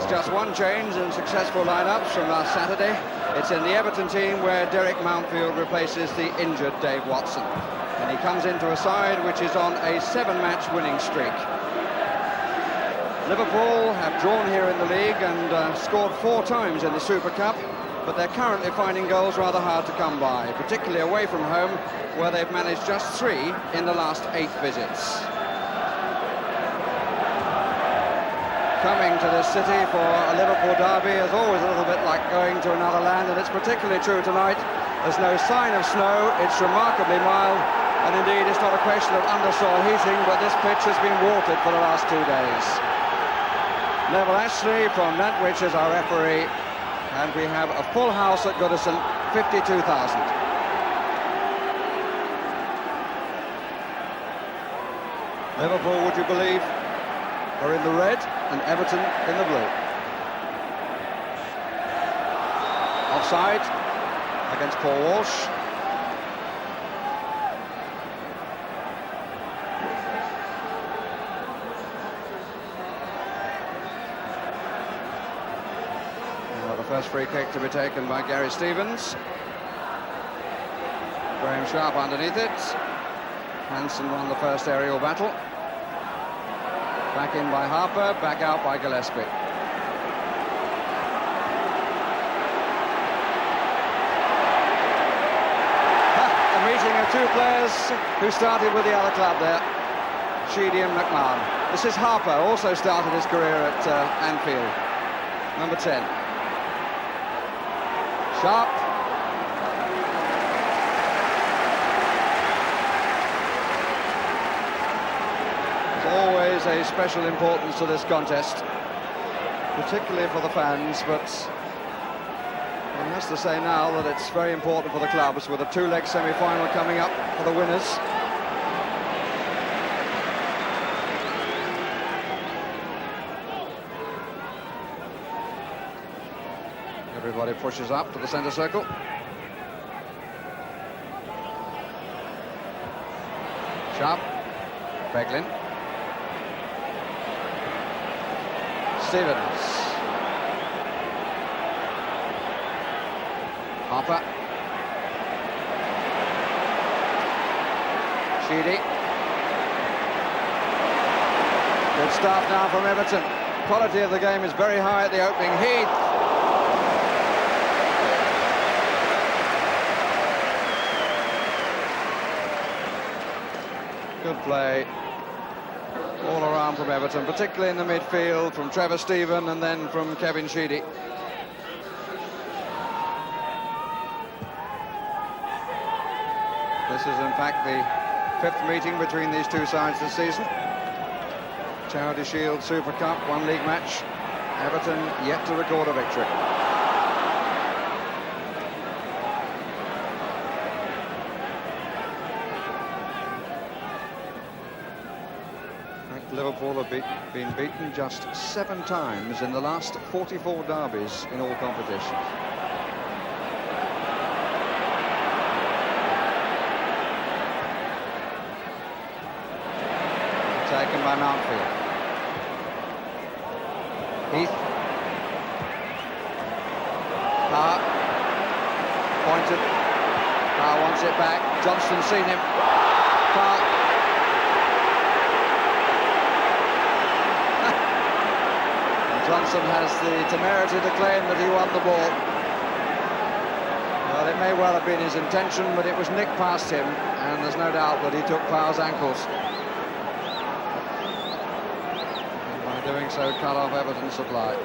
just one change in successful lineups from last Saturday. It's in the Everton team where Derek Mountfield replaces the injured Dave Watson. And he comes into a side which is on a 7-match winning streak. Liverpool have drawn here in the league and scored 4 times in the Super Cup, but they're currently finding goals rather hard to come by, particularly away from home, where they've managed just 3 in the last 8 visits. Coming to this city for a Liverpool derby is always a little bit like going to another land, and it's particularly true tonight. There's no sign of snow, it's remarkably mild, and indeed it's not a question of undersoil heating, but this pitch has been watered for the last 2 days. Neville Ashley from Nantwich is our referee, and we have a full house at Goodison, 52,000. Liverpool, would you believe, are in the red and Everton in the blue. Offside against Paul Walsh. Well, the first free kick to be taken by Gary Stevens. Graham Sharp underneath it. Hansen won the first aerial battle. Back in by Harper, back out by Gillespie. A meeting of 2 players who started with the other club there, Sheedy and McMahon. This is Harper, also started his career at Anfield, number 10. Sharp. Always a special importance to this contest, particularly for the fans, but one has to say now that it's very important for the clubs, with a 2-leg semi-final coming up for the winners. Everybody pushes up to the centre circle. Sharp, Beglin. Stevens. Harper. Sheedy. Good start now from Everton. Quality of the game is very high at the opening. Heath. Good play all around from Everton, particularly in the midfield, from Trevor Stephen and then from Kevin Sheedy. This is in fact the 5th meeting between these 2 sides this season. Charity Shield, Super Cup, 1 league match. Everton yet to record a victory. Liverpool have been beaten just 7 times in the last 44 derbies in all competitions. Taken by Mountfield. Heath. Power. Pointed. Power wants it back. Johnston seen him. Power. Johnson has the temerity to claim that he won the ball. Well, it may well have been his intention, but it was nicked past him, and there's no doubt that he took Power's ankles. And by doing so, cut off Everton's supply.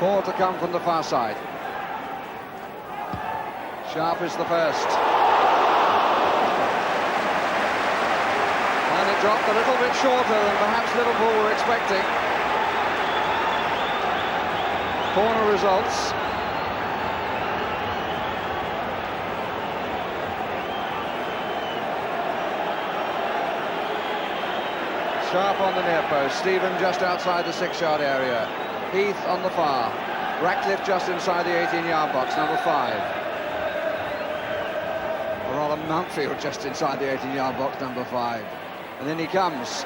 Four to come from the far side. Sharp is the first. And it dropped a little bit shorter than perhaps Liverpool were expecting. Corner results. Sharp on the near post. Stephen just outside the 6-yard area. Heath on the far. Ratcliffe just inside the 18-yard box, number 5. A rather Callum Mountfield just inside the 18-yard box, number 5. And then he comes.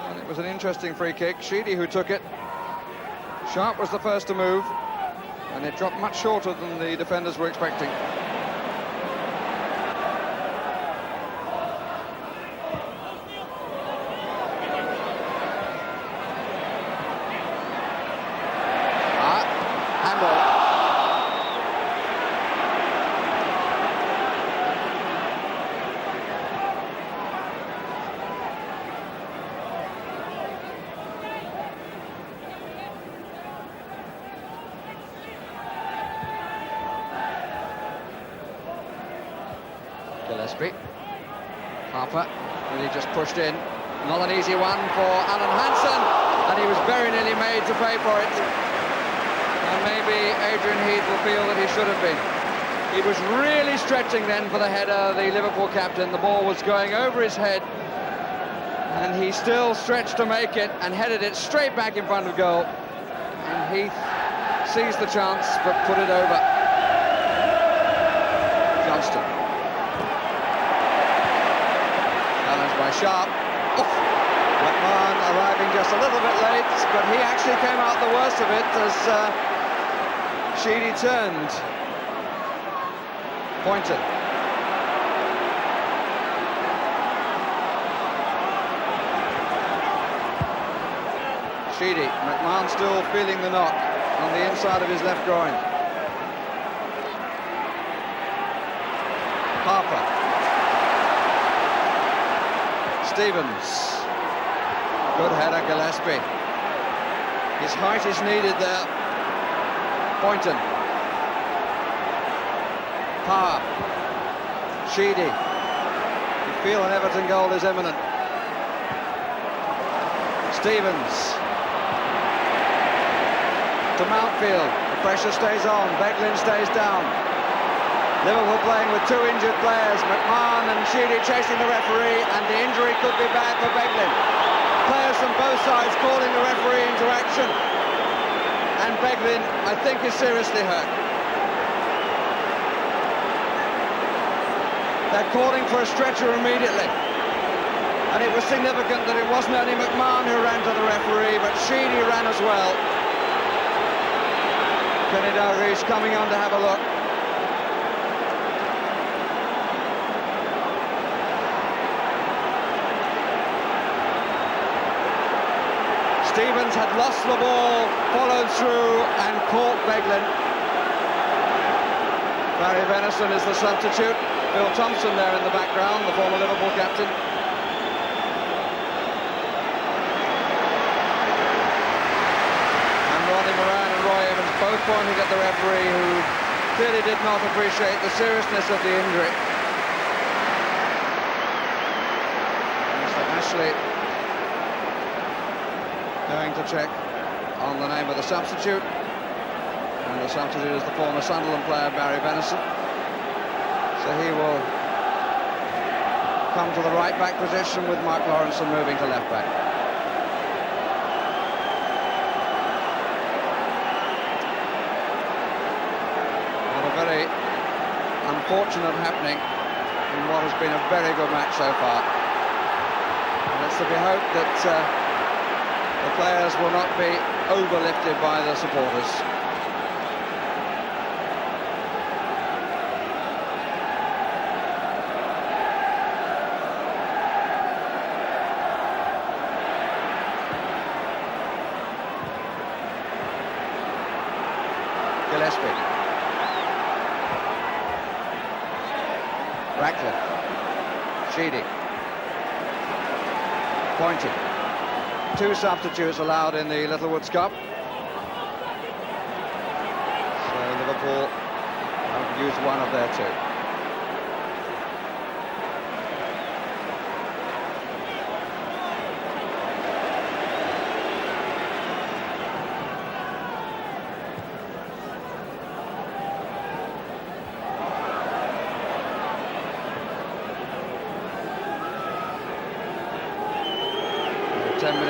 And it was an interesting free kick. Sheedy who took it. Sharp was the first to move, and it dropped much shorter than the defenders were expecting. Gillespie. Harper really just pushed in. Not an easy one for Alan Hansen, and he was very nearly made to pay for it. And maybe Adrian Heath will feel that he should have been. He was really stretching then for the header, the Liverpool captain. The ball was going over his head, and he still stretched to make it and headed it straight back in front of goal. And Heath seized the chance but put it over. Johnston. Challenged by Sharp. McMahon arriving just a little bit late, but he actually came out the worst of it as Sheedy turned. Pointed. Sheedy. McMahon still feeling the knock on the inside of his left groin. Harper. Stevens. Good header, Gillespie. His height is needed there. Poynton. Power. Sheedy. You feel an Everton goal is imminent. Stevens. To Mountfield. The pressure stays on. Beglin stays down. Liverpool playing with 2 injured players. McMahon and Sheedy chasing the referee, and the injury could be bad for Beglin. Players from both sides calling the referee into action, and Beglin, I think, is seriously hurt. They're calling for a stretcher immediately, and it was significant that it wasn't only McMahon who ran to the referee, but Sheedy ran as well. Kenny Dalglish coming on to have a look. Stevens had lost the ball, followed through and caught Beglin. Barry Venison is the substitute. Bill Thompson there in the background, the former Liverpool captain. And Ronnie Moran and Roy Evans both pointing at the referee, who clearly did not appreciate the seriousness of the injury. Mr. Ashley going to check on the name of the substitute, and the substitute is the former Sunderland player Barry Venison, so he will come to the right back position with Mike Lawrenson moving to left back. And a very unfortunate happening in what has been a very good match so far, and it's to be hoped that the players will not be overlifted by the supporters. Gillespie. Ratcliffe. Sheedy. Pointed. 2 substitutes allowed in the Littlewoods Cup. So Liverpool have used one of their 2.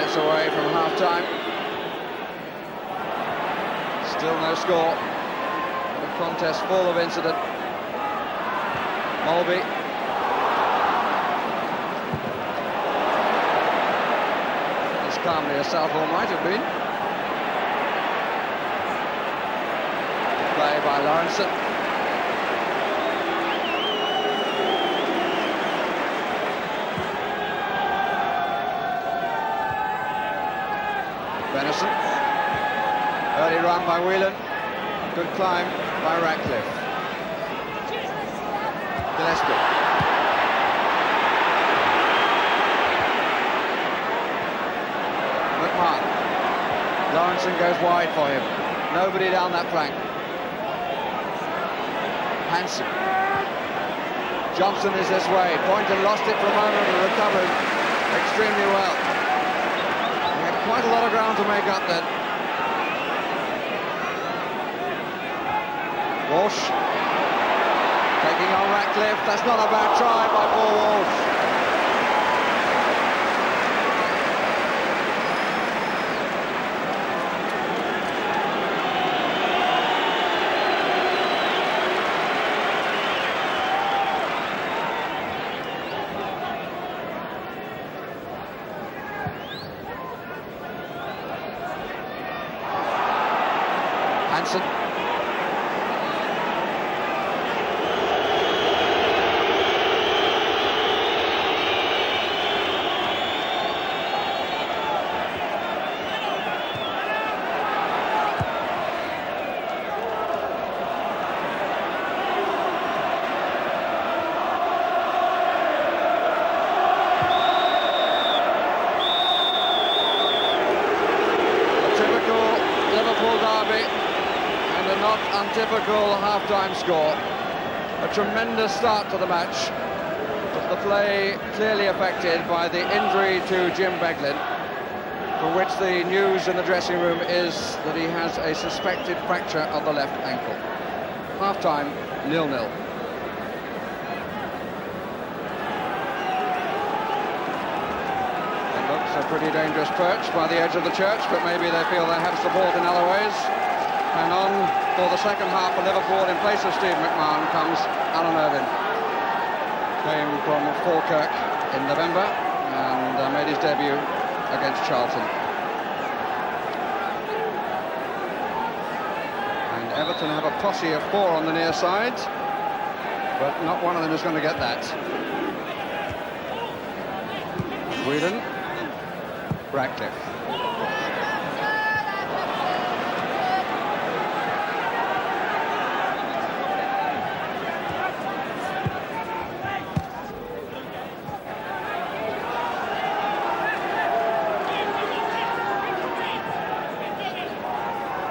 minutes away from half-time. Still no score. The contest full of incident. Molby. As calmly as Southall might have been. Play by Lawrenson. Venison. Early run by Whelan. Good climb by Ratcliffe. Gillespie. McMahon. Lawrenson goes wide for him. Nobody down that flank. Hansen. Johnston is this way. Poynton lost it for a moment and recovered extremely well. He had quite a lot of ground to make up then. Walsh taking on Ratcliffe. That's not a bad try by Paul Walsh. Hansen. Untypical half-time score. A tremendous start to the match, but the play clearly affected by the injury to Jim Beglin, for which the news in the dressing room is that he has a suspected fracture of the left ankle. Half-time, 0-0. It looks a pretty dangerous perch by the edge of the church, but maybe they feel they have support in other ways. And on for the second half for Liverpool, in place of Steve McMahon, comes Alan Irvine. Came from Falkirk in November and made his debut against Charlton. And Everton have a posse of 4 on the near side, but not one of them is going to get that. Whelan. Ratcliffe.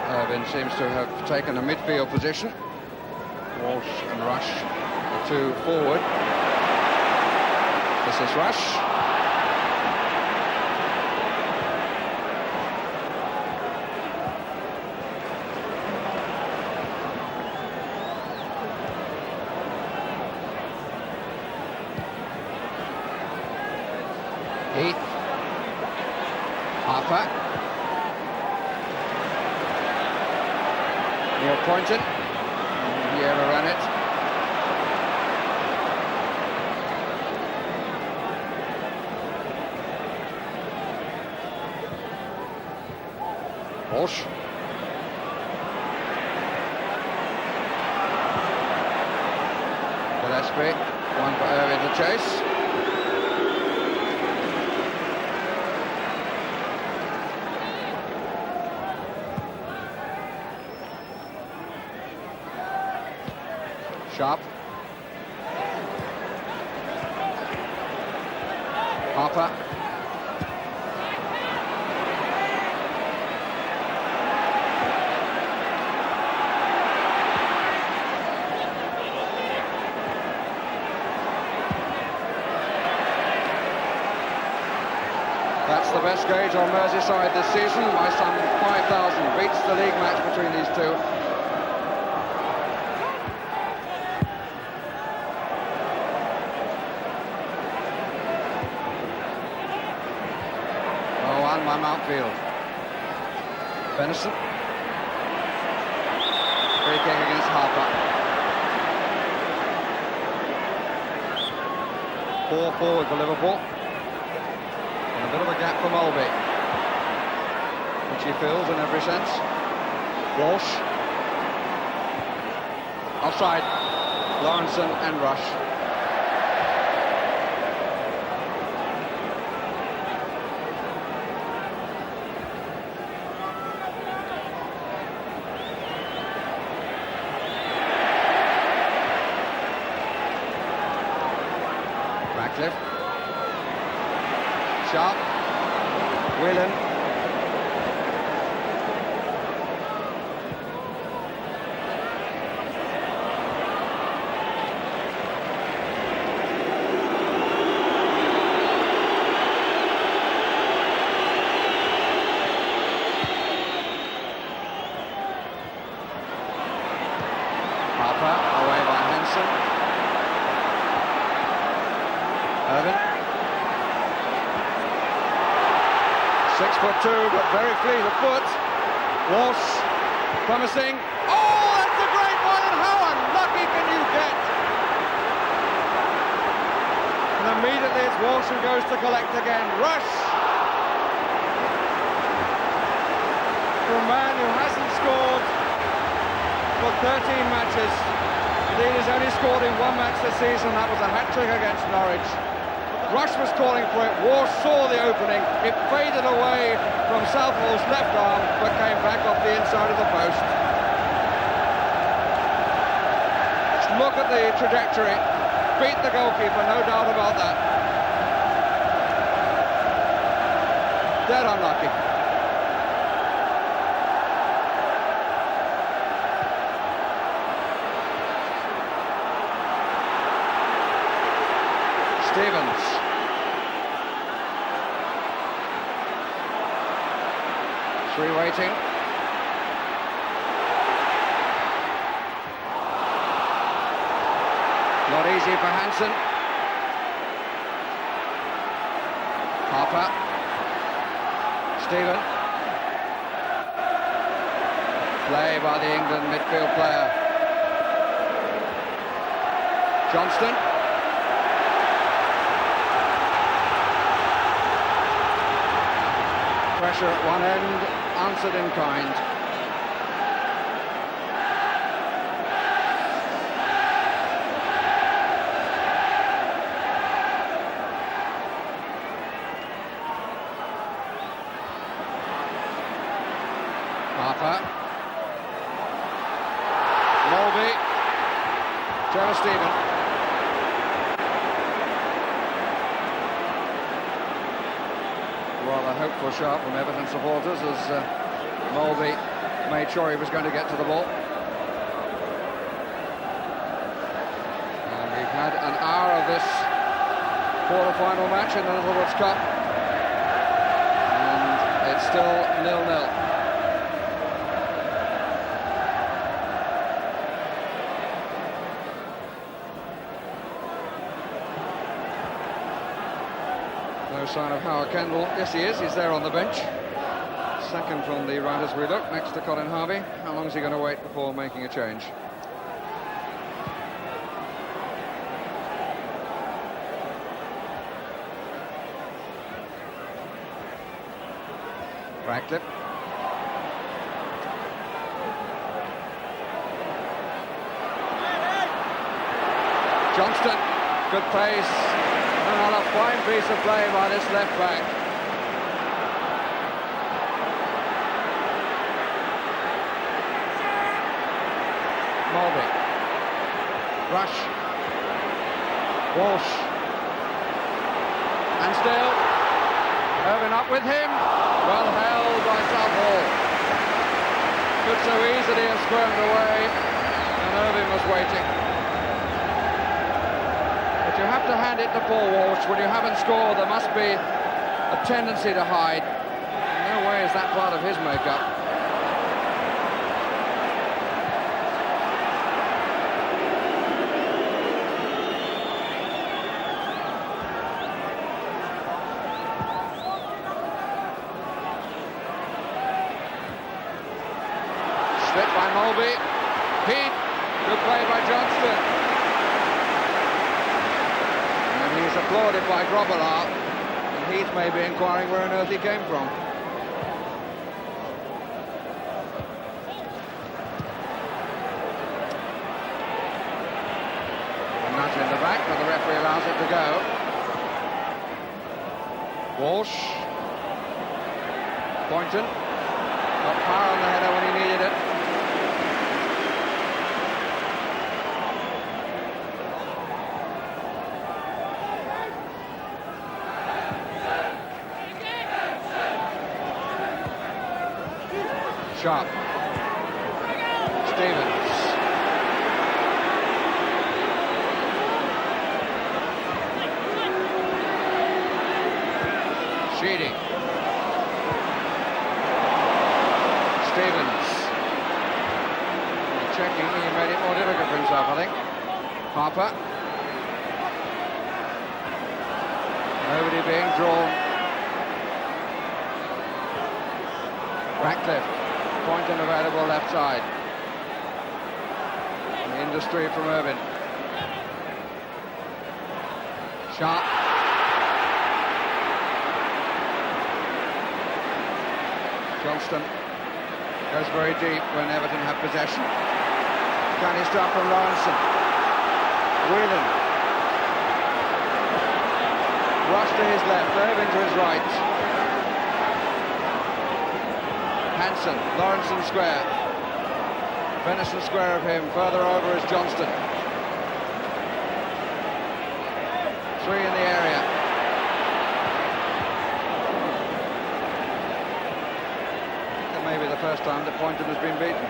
Irvine seems to have taken a midfield position. Walsh and Rush, the two forward. This is Rush. Heath. Harper. Neil Poynton. He overran it. Walsh. Gillespie. One for Irvine to chase. Sharp. Harper. That's the best gauge on Merseyside this season by some 5,000. Beats the league match between these two. time outfield. Venison. Free kick against Harper. 4 forward for Liverpool. And a bit of a gap for Molby, which he fills in every sense. Walsh. Offside. Lawrenson and Rush. Sharp. Whelan. Harper away by Hansen. Irvine. 6'2", but very fleet of foot. Walsh, promising. Oh, that's a great one, and how unlucky can you get? And immediately it's Walsh who goes to collect again. Rush. For a man who hasn't scored for 13 matches. Indeed, he's only scored in 1 match this season. That was a hat-trick against Norwich. Rush was calling for it. Walsh saw the opening. It faded away from Southall's left arm, but came back off the inside of the post. Just look at the trajectory. Beat the goalkeeper, no doubt about that. Dead unlucky. Stevens. Three waiting. Not easy for Hansen. Harper. Stephen. Play by the England midfield player. Johnston. Pressure at one end, answered in kind. Harper. Molby. Gillespie. Rather hopeful shot from Everton supporters as Molby made sure he was going to get to the ball. And we've had an hour of this quarter-final match in the Littlewoods Cup, and it's still 0-0. No sign of Howard Kendall. Yes, he is. He's there on the bench. Second from the right as we look, next to Colin Harvey. How long is he going to wait before making a change? Ratcliffe. Johnston. Good pace. And a fine piece of play by this left back. Molby. Rush. Walsh. And still. Irvine up with him. Well held by Southall. Could so easily have squirmed away, and Irvine was waiting. You have to hand it to Paul Walsh. When you haven't scored, there must be a tendency to hide. In no way is that part of his makeup. bit by Molby. Heath, good play by Johnston. And he's applauded by Grobbelaar. And Heath may be inquiring where on earth he came from. A nudge in the back, but the referee allows it to go. Walsh. Boynton. Got power on the header when he needed it. Sharp. Stevens. Sheedy. Stevens. Checking, he made it more difficult for himself, I think. Harper. Nobody being drawn. Ratcliffe. Boynton available left side. The industry from Irvine. Sharp. Johnston goes very deep when Everton have possession. Can he stop from Lawrenson? Whelan. Rush to his left, Irvine to his right. Hansen, Lawrenson square. Venison square of him, further over is Johnston. 3 in the area. That may be the first time that Boynton has been beaten.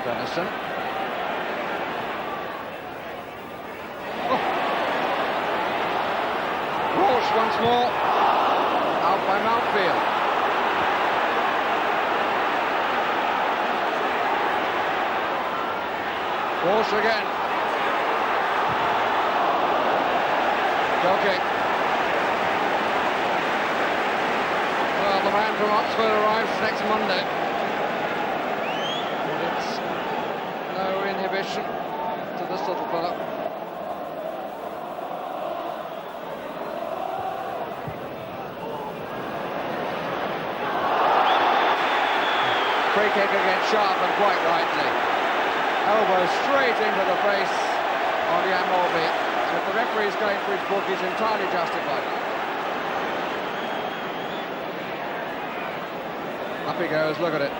Venison. Walsh once more, out by Mountfield. Walsh again. Goal kick. Well, the man from Oxford arrives next Monday. But it's no inhibition to this little fella. Free kick against Sharp, and quite rightly. Elbow straight into the face of Jan Molby. So if the referee's going for his book, he's entirely justified. Up he goes, look at it.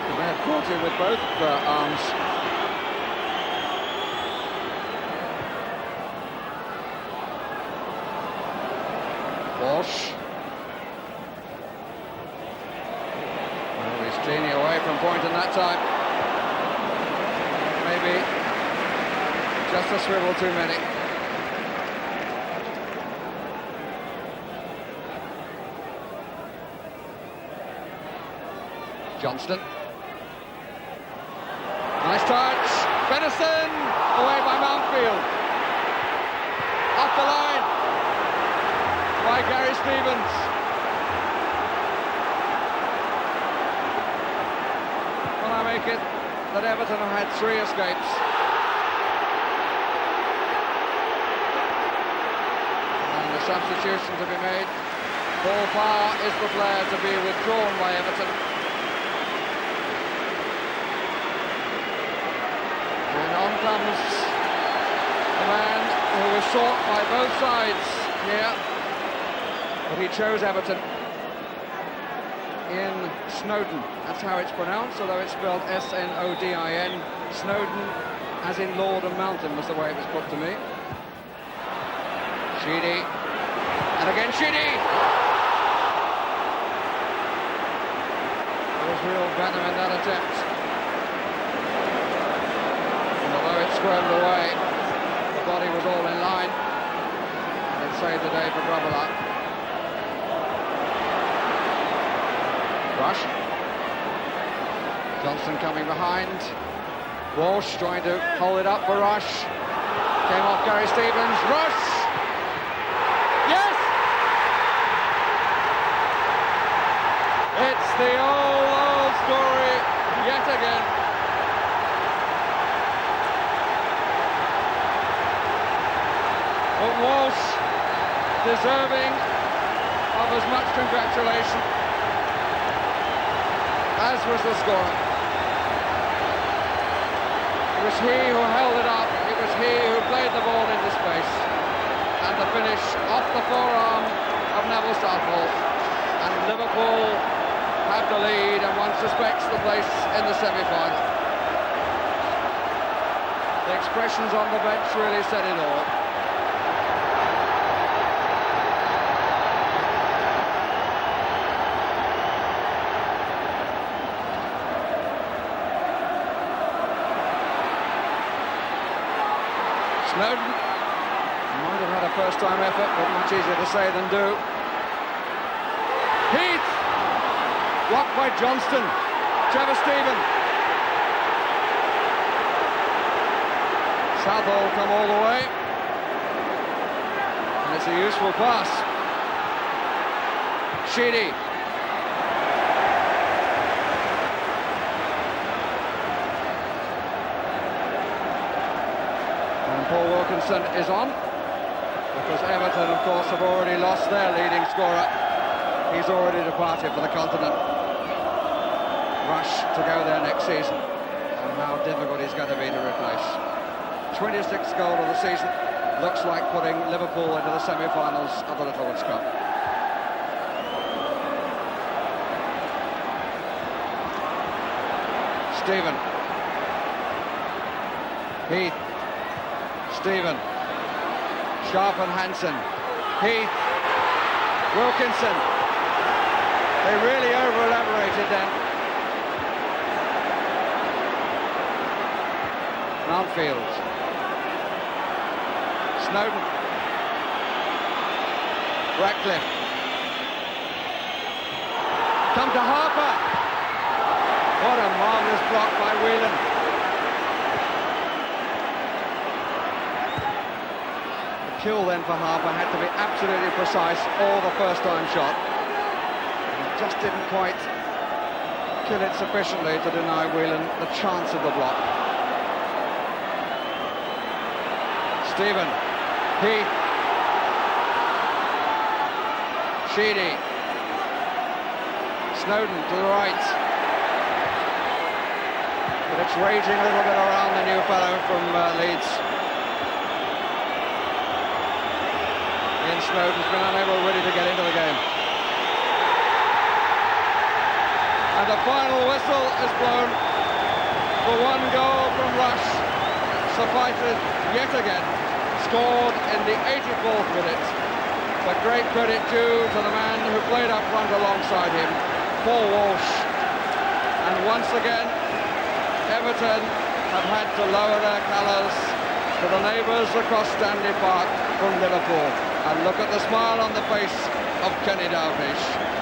He may have caught him with both arms. Walsh. Well, he's cleaning away from Boynton that time. Maybe just a swivel too many. Johnston. Nice touch. Venison away by Mountfield. Off the line by Gary Stevens. Well, I make it that Everton have had 3 escapes. And the substitution to be made. Paul Power is the player to be withdrawn by Everton. And on comes the man who was sought by both sides here. But he chose Everton in Snowdon. That's how it's pronounced, although it's spelled S-N-O-D-I-N. Snowdon, as in Lord and Mountain, was the way it was put to me. Sheedy. And again Sheedy! There was real venom in that attempt. And although it squirmed away, the body was all in line. And it saved the day for Grobbelaar. Rush. Johnston coming behind. Walsh trying to hold it up for Rush. Came off Gary Stevens. Rush! Yes! It's the old story yet again. But Walsh deserving of as much congratulation as was the scorer. It was he who held it up, it was he who played the ball into space, and the finish off the forearm of Neville Southall, and Liverpool have the lead, and one suspects the place in the semi-final. The expressions on the bench really said it all. Snowden might have had a first-time effort, but much easier to say than do. Heath! Blocked by Johnston. Trevor Stephen. Southall come all the way. And it's a useful pass. Sheedy. Paul Wilkinson is on, because Everton, of course, have already lost their leading scorer. He's already departed for the continent. Rush to go there next season, and how difficult he's going to be to replace. 26th goal of the season, looks like putting Liverpool into the semi-finals of the Littlewoods Cup. Stephen. Heath. Stephen, Sharp and Hansen, Heath, Wilkinson. They really over-elaborated then. Mountfield, Snowden, Ratcliffe, come to Harper. What a marvellous block by Whelan. Kill then for Harper had to be absolutely precise, all the first-time shot. He just didn't quite kill it sufficiently to deny Whelan the chance of the block. Stephen, Heath, Sheedy, Snowden to the right. But it's raging a little bit around the new fellow from Leeds. Ian Snowden's been unable really to get into the game. And the final whistle is blown for one goal from Rush. Suffices yet again, scored in the 84th minute. But great credit due to the man who played up front alongside him, Paul Walsh. And once again, Everton have had to lower their colours to the neighbours across Stanley Park from Liverpool. And look at the smile on the face of Kenny Dalglish.